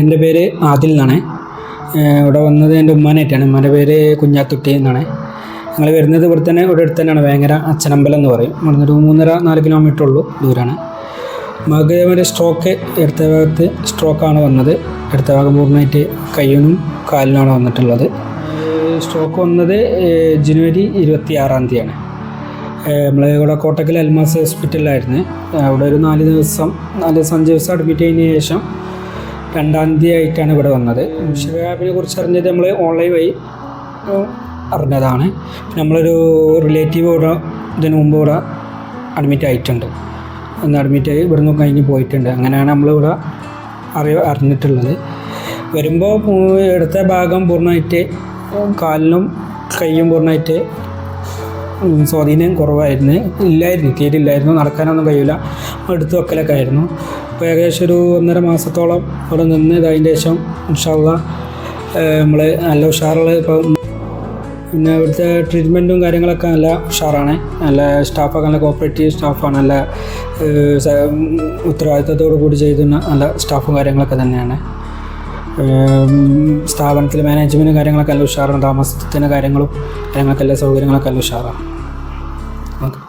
എൻ്റെ പേര് ആദിൽ എന്നാണ്. ഇവിടെ വന്നത് എൻ്റെ ഉമ്മാനായിട്ടാണ്. ഉമ്മാൻ്റെ പേര് കുഞ്ഞാത്തുട്ടി എന്നാണ്. ഞങ്ങൾ വരുന്നത് ഇവിടെ അടുത്ത് തന്നെയാണ്. ഭയങ്കര അച്ഛനമ്പലം എന്ന് പറയും. ഇവിടുന്ന് ഒരു 3.5-4 കിലോമീറ്റർ ഉള്ളൂ ദൂരമാണ്. മകൻ്റെ സ്ട്രോക്ക് ഇടത്ത ഭാഗത്ത് സ്ട്രോക്കാണ് വന്നത്. ഇടത്ത ഭാഗം പൂർണ്ണമായിട്ട് കയ്യിനും കാലിനാണ് വന്നിട്ടുള്ളത്. സ്ട്രോക്ക് വന്നത് ജനുവരി 26-ാം തീയതിയാണ്. നമ്മൾ ഇവിടെ കോട്ടക്കൽ അൽമാസ് ഹോസ്പിറ്റലിലായിരുന്നു. അവിടെ ഒരു 5 ദിവസം അഡ്മിറ്റ് ചെയ്തതിന് ശേഷം 2-ാം തീയതി ആയിട്ടാണ് ഇവിടെ വന്നത്. ഷിഗാബിനെ കുറിച്ച് അറിഞ്ഞത് നമ്മൾ ഓൺലൈൻ വഴി അറിഞ്ഞതാണ്. നമ്മളൊരു റിലേറ്റീവ് ഇവിടെ ഇതിന് മുമ്പ് ഇവിടെ അഡ്മിറ്റ് ആയിട്ടുണ്ട്. അഡ്മിറ്റായി ഇവിടുന്ന് കഴിഞ്ഞ് പോയിട്ടുണ്ട്. അങ്ങനെയാണ് നമ്മളിവിടെ അറിഞ്ഞിട്ടുള്ളത്. വരുമ്പോൾ ഇടത്ത ഭാഗം പൂർണ്ണമായിട്ട് കാലിനും കൈയും പൂർണ്ണമായിട്ട് സ്വാധീനം കുറവായിരുന്നു. തീരെ ഇല്ലായിരുന്നു. നടക്കാനൊന്നും കഴിയില്ല. എടുത്തു വെക്കലൊക്കെ ആയിരുന്നു. അപ്പോൾ ഏകദേശം ഒരു 1.5 മാസത്തോളം ഇവിടെ നിന്ന് അതിൻ്റെ ശേഷം ഇൻഷാ അല്ലാഹ് നമ്മൾ നല്ല ഉഷാറുള്ള ഇപ്പം പിന്നെ ഇവിടുത്തെ ട്രീറ്റ്മെൻറ്റും കാര്യങ്ങളൊക്കെ നല്ല ഉഷാറാണ്. നല്ല സ്റ്റാഫൊക്കെ നല്ല കോപ്പറേറ്റീവ് സ്റ്റാഫാണ്. നല്ല ഉത്തരവാദിത്തത്തോടു കൂടി ചെയ്യുന്ന നല്ല സ്റ്റാഫും കാര്യങ്ങളൊക്കെ തന്നെയാണ്. സ്ഥാപനത്തിൽ മാനേജ്മെൻറ്റും കാര്യങ്ങളൊക്കെ നല്ല ഉഷാറാണ്. താമസത്തിൻ്റെ കാര്യങ്ങളൊക്കെ എല്ലാ സൗകര്യങ്ങളൊക്കെ നല്ല ഉഷാറാണ്. ഓക്കെ.